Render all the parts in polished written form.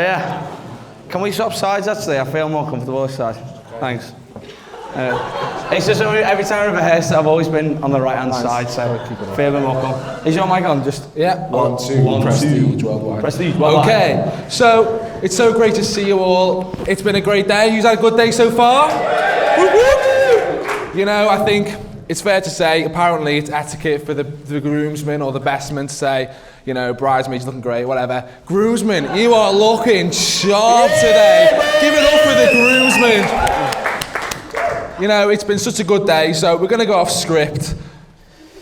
Yeah. Can we swap sides actually? I feel more comfortable this side. Thanks. It's just every time I've rehearsed, I've always been on the right hand side, so feel a bit more comfortable. Is your mic on? Just yeah. 1, 2, Prestige Worldwide. Prestige Worldwide. Okay, so it's so great to see you all. It's been a great day. You've had a good day so far? You know, I think it's fair to say, apparently it's etiquette for the groomsmen or the bestmen to say, you know, bridesmaids looking great, whatever. Groomsmen, you are looking sharp today. Give it up for the groomsmen. You know, it's been such a good day, so we're going to go off script.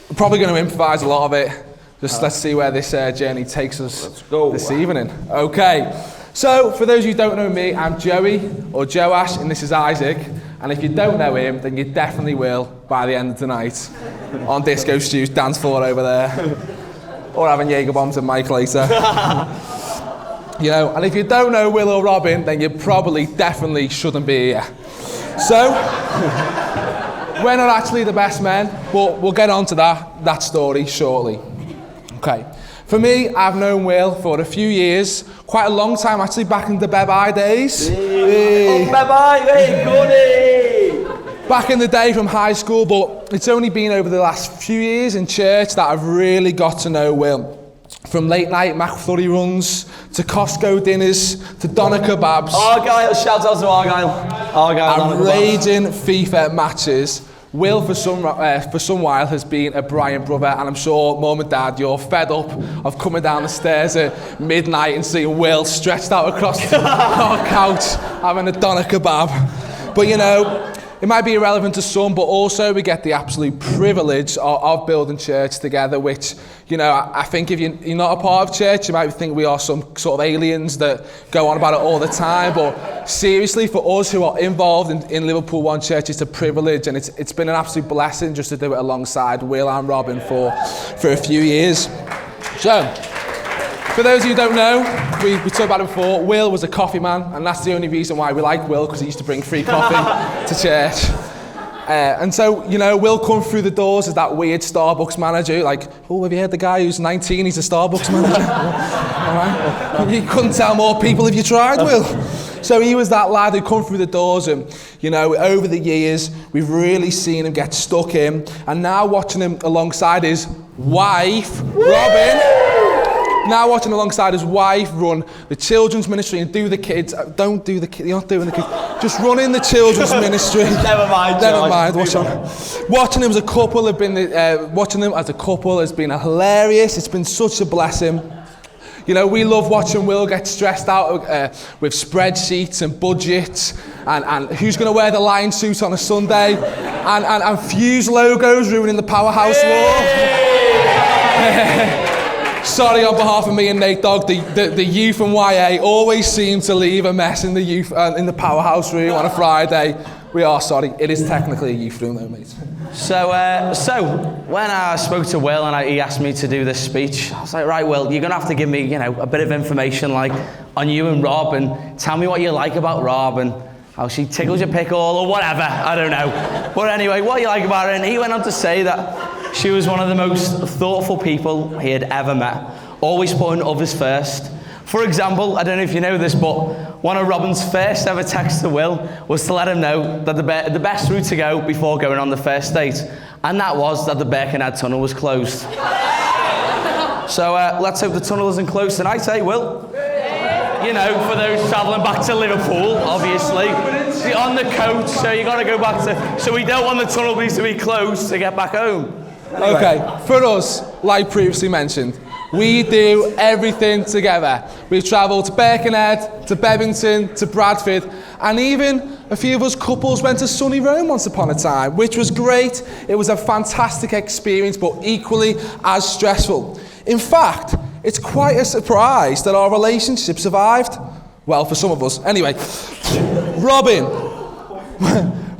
We're probably going to improvise a lot of it. Just let's see where this journey takes us this evening. Okay, so for those of you who don't know me, I'm Joey, or Joash, and this is Isaac. And if you don't know him, then you definitely will by the end of the night on Disco Stew's dance floor over there. Or having Jaeger bombs and Mike later. You know, and if you don't know Will or Robin, then you probably definitely shouldn't be here. So, we're not actually the best men, but we'll get on to that story shortly. Okay. For me, I've known Will for a few years, quite a long time actually, back in the Bebai days. Back in the day from high school, but it's only been over the last few years in church that I've really got to know Will. From late night McFlurry runs, to Costco dinners, to doner kebabs. Argyle, shout out to Argyle. And raging FIFA matches. Will, for some while, has been a Brian brother, and I'm sure Mum and Dad, you're fed up of coming down the stairs at midnight and seeing Will stretched out across our couch having a doner kebab. But you know, it might be irrelevant to some, but also we get the absolute privilege of building church together, which, you know, I think if you're not a part of church, you might think we are some sort of aliens that go on about it all the time. But seriously, for us who are involved in Liverpool One Church, it's a privilege, and it's been an absolute blessing just to do it alongside Will and Robin for a few years. So, for those of you who don't know, we talked about it before, Will was a coffee man, and that's the only reason why we like Will, because he used to bring free coffee to church. And so, you know, Will come through the doors as that weird Starbucks manager, like, oh, have you heard the guy who's 19, he's a Starbucks manager? All right. You couldn't tell more people if you tried, Will. So he was that lad who come through the doors, and, you know, over the years, we've really seen him get stuck in, and now watching him alongside his wife, Robin, now watching alongside his wife run the children's ministry and do the kids. Don't do the kids, you're not doing the kids. Just running the children's ministry. Never mind. Watching them as a couple has been hilarious. It's been such a blessing. You know, we love watching Will get stressed out with spreadsheets and budgets and who's going to wear the line suit on a Sunday and Fuse logos ruining the Powerhouse wall. Sorry on behalf of me and Nate Dogg, the youth and YA always seem to leave a mess in the youth in the Powerhouse room on a Friday. We are sorry. It is technically a youth room though, mate. So when I spoke to Will and he asked me to do this speech, I was like, right, Will, you're going to have to give me, you know, a bit of information like on you and Rob, and tell me what you like about Rob and how she tickles your pickle or whatever, I don't know. But anyway, what you like about her, and he went on to say that she was one of the most thoughtful people he had ever met, always putting others first. For example, I don't know if you know this, but one of Robin's first ever texts to Will was to let him know that the best route to go before going on the first date, and that was that the Birkenhead tunnel was closed. So let's hope the tunnel isn't closed tonight, eh, Will? You know, for those travelling back to Liverpool, obviously. See, on the coach, so you got to go back to... So we don't want the tunnel to be closed to get back home. Anyway. Okay, for us, like previously mentioned, we do everything together. We've travelled to Birkenhead, to Bebington, to Bradford, and even a few of us couples went to sunny Rome once upon a time, which was great. It was a fantastic experience, but equally as stressful. In fact, it's quite a surprise that our relationship survived. Well, for some of us. Anyway, Robin,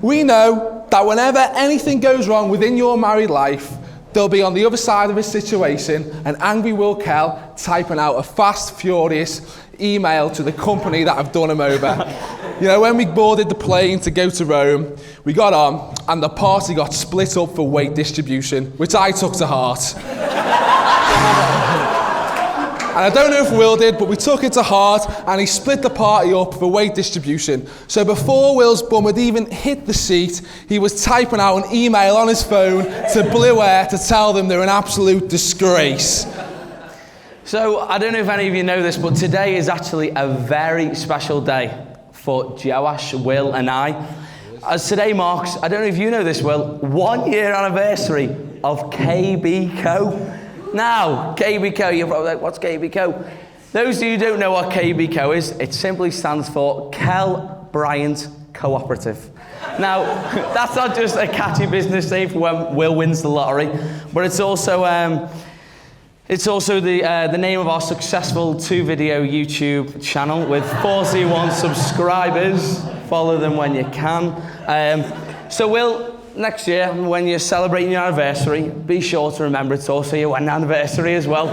we know that whenever anything goes wrong within your married life, there'll be on the other side of a situation an angry Will Kell typing out a fast, furious email to the company that have done him over. You know, when we boarded the plane to go to Rome, we got on and the party got split up for weight distribution, which I took to heart. I don't know if Will did, but we took it to heart and he split the party up for weight distribution. So before Will's bum had even hit the seat, he was typing out an email on his phone to Blue Air to tell them they're an absolute disgrace. So, I don't know if any of you know this, but today is actually a very special day for Joash, Will and I. As today marks, I don't know if you know this, Will, 1 year anniversary of KB Co. Now, KB Co, you're probably like, what's KB Co? Those of you who don't know what KB Co is, it simply stands for Kel Bryant Cooperative. Now, that's not just a catchy business name for when Will wins the lottery, but it's also the name of our successful 2-video YouTube channel with 41 subscribers. Follow them when you can. So Will, next year, when you're celebrating your anniversary, be sure to remember it's also your wedding anniversary as well.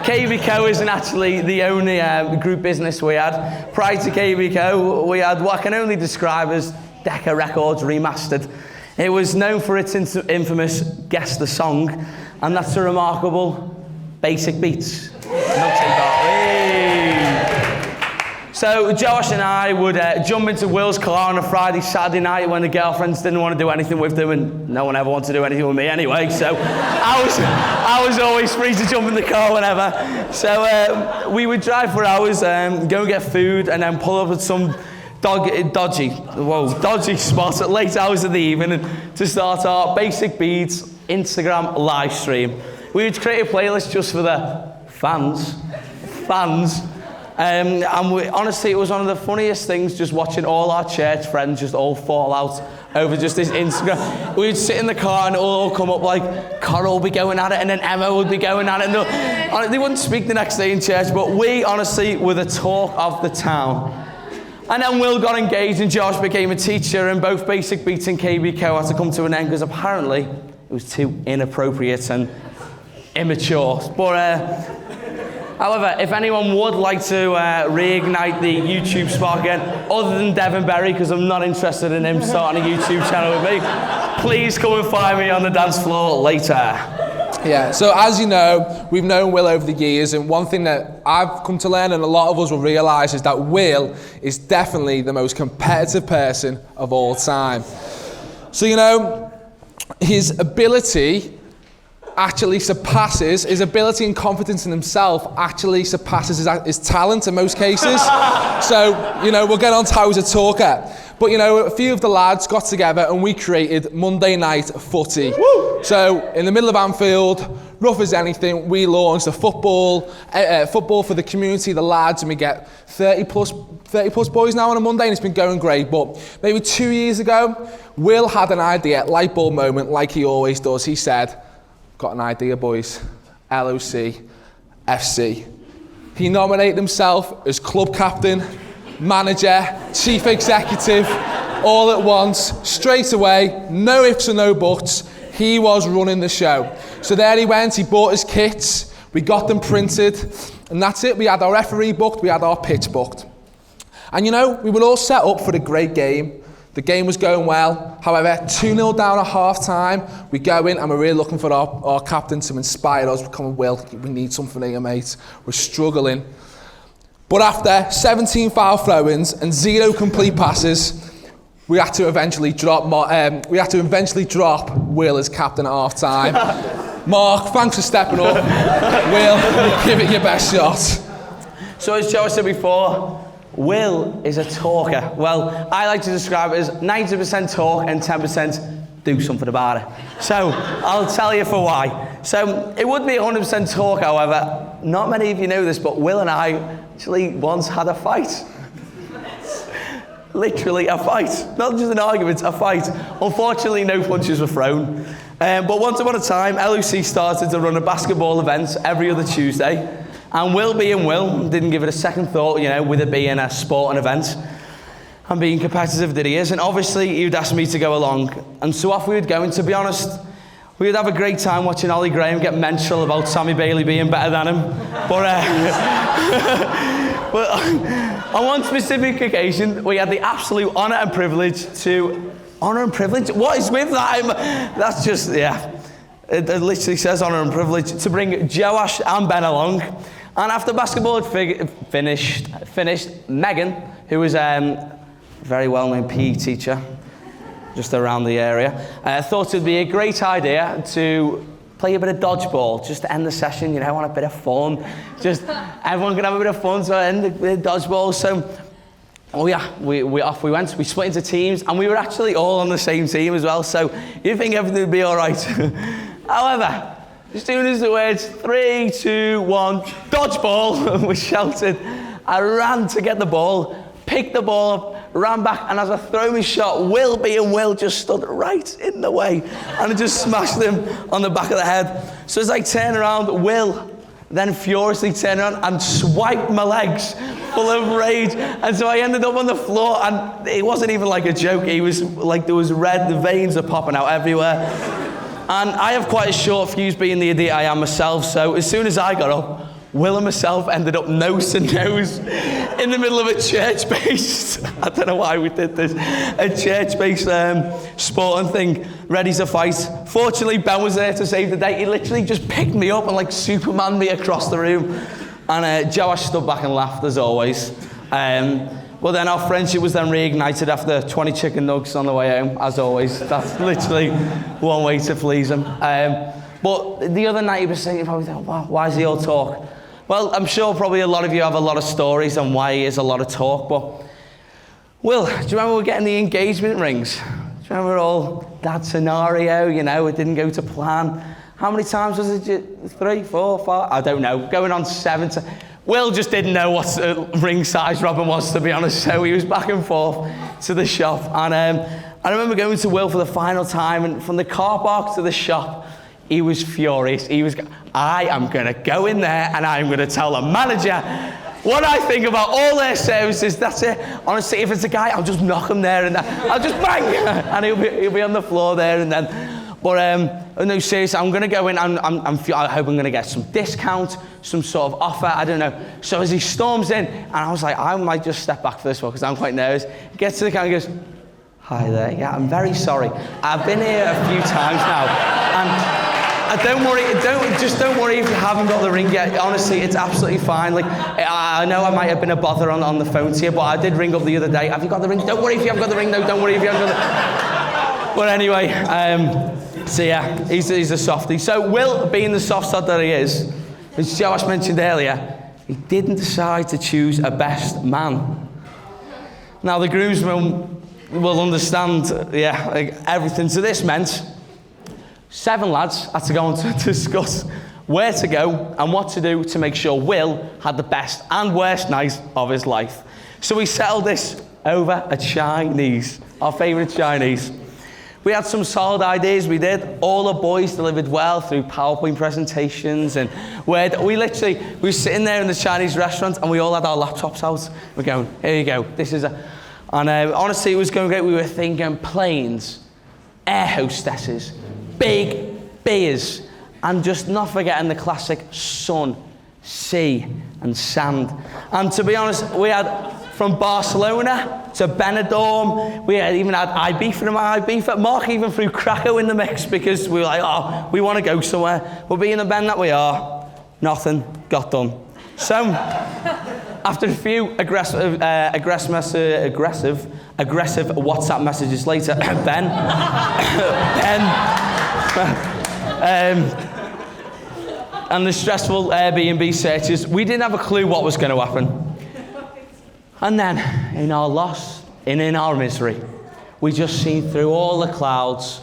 KB Co isn't actually the only group business we had. Prior to KB Co, we had what I can only describe as Decca Records Remastered. It was known for its infamous Guess the Song, and that's the remarkable Basic Beats. So Josh and I would jump into Will's car on a Friday, Saturday night when the girlfriends didn't want to do anything with them, and no one ever wanted to do anything with me anyway, so I was always free to jump in the car whenever. So we would drive for hours, go and get food, and then pull up at some dodgy spot at late hours of the evening to start our Basic Beats Instagram live stream. We would create a playlist just for the fans. And honestly, it was one of the funniest things just watching all our church friends just all fall out over just this Instagram. We'd sit in the car and it'll all come up like Coral would be going at it and then Emma would be going at it. And they wouldn't speak the next day in church, but we honestly were the talk of the town. And then Will got engaged and Josh became a teacher, and both Basic Beats and KB Co had to come to an end because apparently it was too inappropriate and immature. But however, if anyone would like to reignite the YouTube spark again, other than Devon Berry, because I'm not interested in him starting a YouTube channel with me, please come and find me on the dance floor later. Yeah, so as you know, we've known Will over the years, and one thing that I've come to learn, and a lot of us will realise, is that Will is definitely the most competitive person of all time. So, you know, his ability and confidence in himself actually surpasses his talent in most cases. So, you know, we'll get on to how he's a talker. But, you know, a few of the lads got together and we created Monday Night Footy. Woo! So, in the middle of Anfield, rough as anything, we launched a football for the community, the lads, and we get 30 plus boys now on a Monday, and it's been going great. But maybe 2 years ago, Will had an idea, light bulb moment, like he always does. He said, "Got an idea, boys. LOC, FC." He nominated himself as club captain, manager, chief executive, all at once, straight away, no ifs and no buts. He was running the show. So there he went, he bought his kits, we got them printed, and that's it. We had our referee booked, we had our pitch booked. And you know, we were all set up for a great game. The game was going well. However, 2-0 down at half time, we go in and we're really looking for our captain to inspire us. We're coming, Will, we need something here, mate. We're struggling. But after 17 foul throw-ins and 0 complete passes, we had to eventually drop Will as captain at half time. Mark, thanks for stepping up. Will, give it your best shot. So as Joe said before, Will is a talker. Well, I like to describe it as 90% talk and 10% do something about it. So, I'll tell you for why. So, it would be 100% talk, however. Not many of you know this, but Will and I actually once had a fight. Literally a fight. Not just an argument, a fight. Unfortunately, no punches were thrown. But once upon a time, LOC started to run a basketball event every other Tuesday. And Will being Will, didn't give it a second thought, you know, with it being a sporting event and being competitive that he is. And obviously, he'd asked me to go along. And so off we would go. And to be honest, we would have a great time watching Ollie Graham get mental about Sammy Bailey being better than him. But on one specific occasion, we had the absolute honour and privilege to... Honour and privilege? What is with that? That's just, yeah. It literally says honour and privilege to bring Joash and Ben along. And after basketball had finished, Megan, who was a very well-known PE teacher just around the area, thought it would be a great idea to play a bit of dodgeball just to end the session, on a bit of fun. Just everyone can have a bit of fun, so end the dodgeball. So, we off we went. We split into teams, and we were actually all on the same team as well. So you think everything would be all right. However, as soon as the words 3, 2, 1, dodgeball was shouted, I ran to get the ball, picked the ball up, ran back, and as I throw my shot, Will just stood right in the way, and I just smashed him on the back of the head. So as I turn around, Will then furiously turned around and swiped my legs full of rage, and so I ended up on the floor, and it wasn't even like a joke. He was like, there was red, the veins are popping out everywhere. And I have quite a short fuse, being the idiot I am myself, so as soon as I got up, Will and myself ended up nose to nose in the middle of a church-based, I don't know why we did this, a church-based sporting thing, ready to fight. Fortunately, Ben was there to save the day. He literally just picked me up and like Superman me across the room. And Joash stood back and laughed as always. Well, then our friendship was then reignited after 20 chicken nuggets on the way home, as always. That's literally one way to please him. But the other night he was saying, you probably thought, wow, why does he all talk? Well, I'm sure probably a lot of you have a lot of stories on why he is a lot of talk, but Will, do you remember we're getting the engagement rings? Do you remember all that scenario, it didn't go to plan? How many times was it? 3, 4, 5? I don't know, going on 7 times. Will just didn't know what ring size Robin was, to be honest, so he was back and forth to the shop. And I remember going to Will for the final time, and from the car park to the shop, he was furious. He was, I am going to go in there and I'm going to tell the manager what I think about all their services. That's it. Honestly, if it's a guy, I'll just knock him there and I'll just bang, and he'll be on the floor there and then. But no, seriously, I'm going to go in. I hope I'm going to get some discount, some sort of offer. I don't know. So as he storms in, and I was like, I might just step back for this one because I'm quite nervous. He gets to the counter and goes, "Hi there. Yeah, I'm very sorry. I've been here a few times now, and don't worry if you haven't got the ring yet. Honestly, it's absolutely fine. Like, I know I might have been a bother on the phone to you, but I did ring up the other day. Have you got the ring? Don't worry if you haven't got the ring. No, don't worry if you haven't got the." But anyway, so yeah, he's a softie. So Will, being the soft sod that he is, as Josh mentioned earlier, he didn't decide to choose a best man. Now the groomsmen will understand, everything. So this meant 7 lads had to go on to discuss where to go and what to do to make sure Will had the best and worst night of his life. So we settled this over a Chinese, our favourite Chinese. We had some solid ideas, we did. All the boys delivered well through PowerPoint presentations, and we were sitting there in the Chinese restaurant and we all had our laptops out. We're going, here you go, and honestly it was going great. We were thinking planes, air hostesses, big beers, and just not forgetting the classic sun, sea, and sand. And to be honest, we had from Barcelona to Benidorm, we had even had Ibiza. Mark even threw Krakow in the mix because we were like, we want to go somewhere. But being the band that we are, nothing got done. So, after a few aggressive WhatsApp messages later, Ben, and the stressful Airbnb searches, we didn't have a clue what was going to happen. And then, in our loss, and in our misery, we just seen through all the clouds,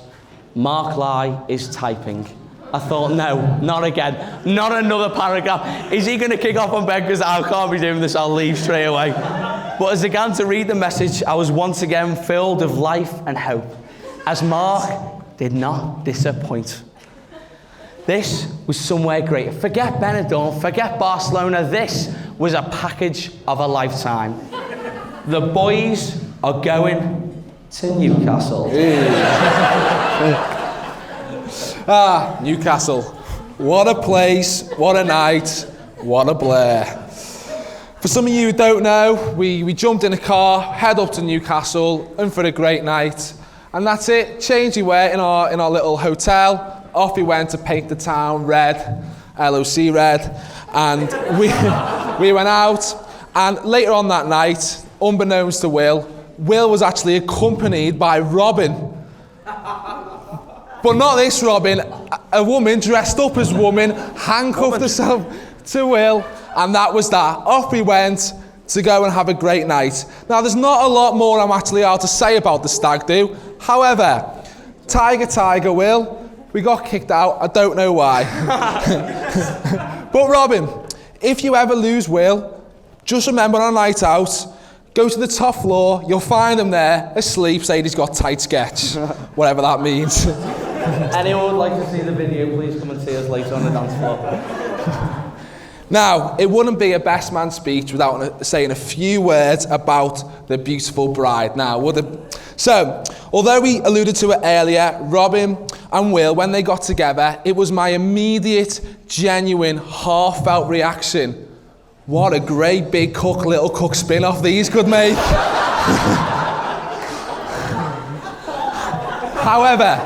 Mark Lai is typing. I thought, no, not again. Not another paragraph. Is he going to kick off on Ben? Because I can't be doing this, I'll leave straight away. But as I began to read the message, I was once again filled with life and hope, as Mark did not disappoint. This was somewhere great. Forget Benidorm, forget Barcelona. This was a package of a lifetime. The boys are going to Newcastle. Newcastle. What a place, what a night, what a blare. For some of you who don't know, we jumped in a car, head up to Newcastle, in for a great night. And that's it, change your wear in our little hotel, off he went to paint the town red, LOC red, and we went out, and later on that night, unbeknownst to Will was actually accompanied by Robin. But not this Robin, a woman dressed up as woman, handcuffed herself to Will, and that was that. Off we went to go and have a great night. Now, there's not a lot more I'm actually allowed to say about the stag do. However, Tiger, Will, we got kicked out. I don't know why. But Robin, if you ever lose Will, just remember on a night out, go to the top floor, you'll find him there, asleep, saying he's got tight sketch, whatever that means. Anyone would like to see the video, please come and see us later on the dance floor. Now, it wouldn't be a best man speech without saying a few words about the beautiful bride. Now, would it? So, although we alluded to it earlier, Robin and Will, when they got together, it was my immediate, genuine, heartfelt reaction. What a great big cook, little cook spin-off these could make. However,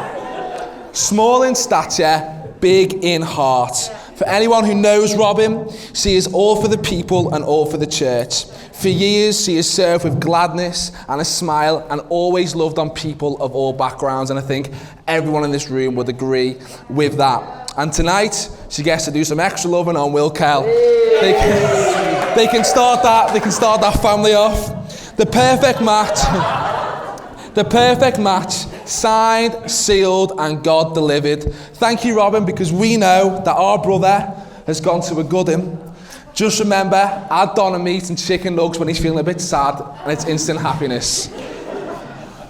small in stature, big in heart. For anyone who knows Robin, she is all for the people and all for the church. For years, she has served with gladness and a smile and always loved on people of all backgrounds. And I think everyone in this room would agree with that. And tonight, she gets to do some extra loving on Will Kell. They can start that family off. The perfect match. The perfect match, signed, sealed, and God delivered. Thank you, Robin, because we know that our brother has gone to a good him. Just remember, add doner meat and chicken nugs when he's feeling a bit sad, and it's instant happiness.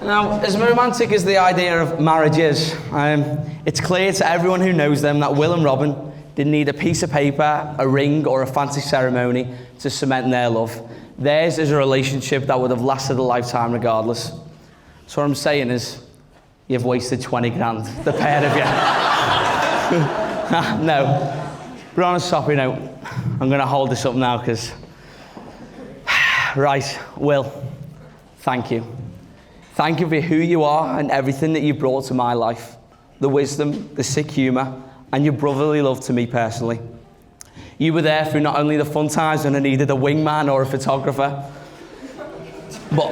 Now, as romantic as the idea of marriage is, it's clear to everyone who knows them that Will and Robin didn't need a piece of paper, a ring, or a fancy ceremony to cement their love. Theirs is a relationship that would have lasted a lifetime regardless. So what I'm saying is, you've wasted 20 grand, the pair of you. No, but on a soppy note, I'm going to hold this up now because... Right, Will, thank you. Thank you for who you are and everything that you brought to my life. The wisdom, the sick humour, and your brotherly love to me personally. You were there through not only the fun times when I needed a wingman or a photographer, but...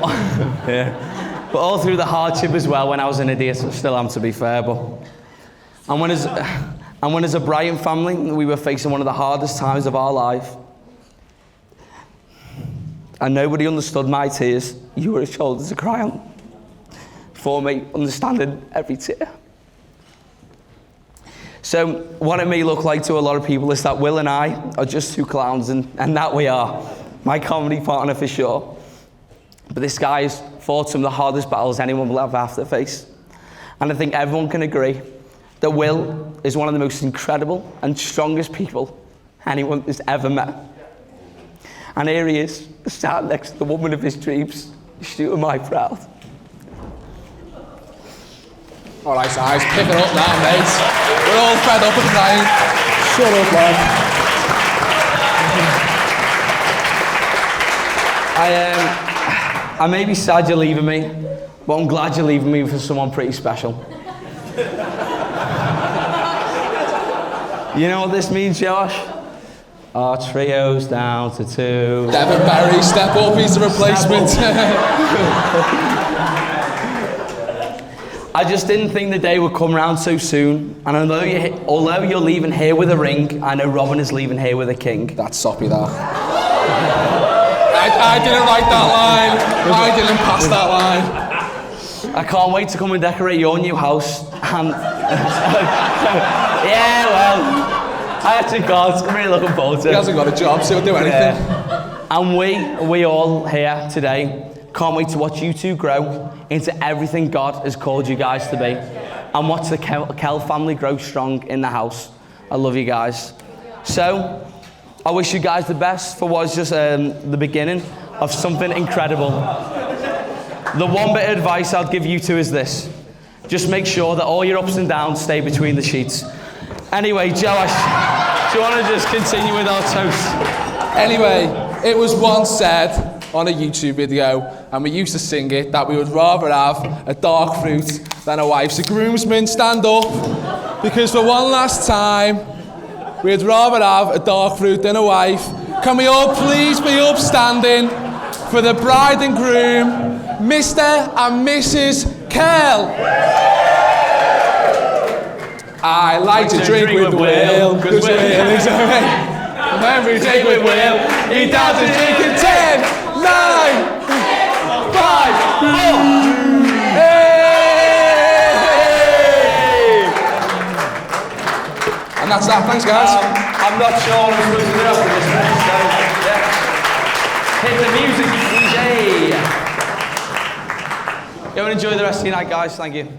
yeah. But all through the hardship as well when I was an idiot. I still am, to be fair. And when as a Brighton family, we were facing one of the hardest times of our life. And nobody understood my tears. You were a shoulder to cry on. For me, understanding every tear. So what it may look like to a lot of people is that Will and I are just two clowns, and that we are. My comedy partner for sure. But this guy has fought some of the hardest battles anyone will ever have to face. And I think everyone can agree that Will is one of the most incredible and strongest people anyone has ever met. And here he is, sat next to the woman of his dreams, shooting my proud. All right, guys, pick it up now, mate. We're all fed up and crying. Shut up, lad. I may be sad you're leaving me, but I'm glad you're leaving me for someone pretty special. You know what this means, Josh? Our trio's down to 2. Devin Barry, step up, he's the replacement. I just didn't think the day would come around so soon. And although you're leaving here with a ring, I know Robin is leaving here with a king. That's soppy, that. I didn't write that line. I didn't pass that line. I can't wait to come and decorate your new house. And yeah, well, I actually got. I'm really looking forward to it. He hasn't got a job, so he'll do anything. Yeah. And we all here today can't wait to watch you two grow into everything God has called you guys to be, and watch the Kell family grow strong in the house. I love you guys. So, I wish you guys the best for what is just the beginning of something incredible. The one bit of advice I'll give you two is this. Just make sure that all your ups and downs stay between the sheets. Anyway, Josh, do you want to just continue with our toast? Anyway, it was once said on a YouTube video, and we used to sing it, that we would rather have a dark fruit than a wife. So groomsmen, stand up. Because for one last time, we'd rather have a dark fruit than a wife. Can we all please be upstanding for the bride and groom, Mr. and Mrs. Curl? I like to drink with Will, because Will is a mate. Remember, we drink with Will, he doesn't drink in 10, 9, 5, 4. And that's that. Thanks, guys. I'm not sure what I'm supposed to do after this next, so yeah. Hit the music, DJ. Go and enjoy the rest of your night, guys. Thank you.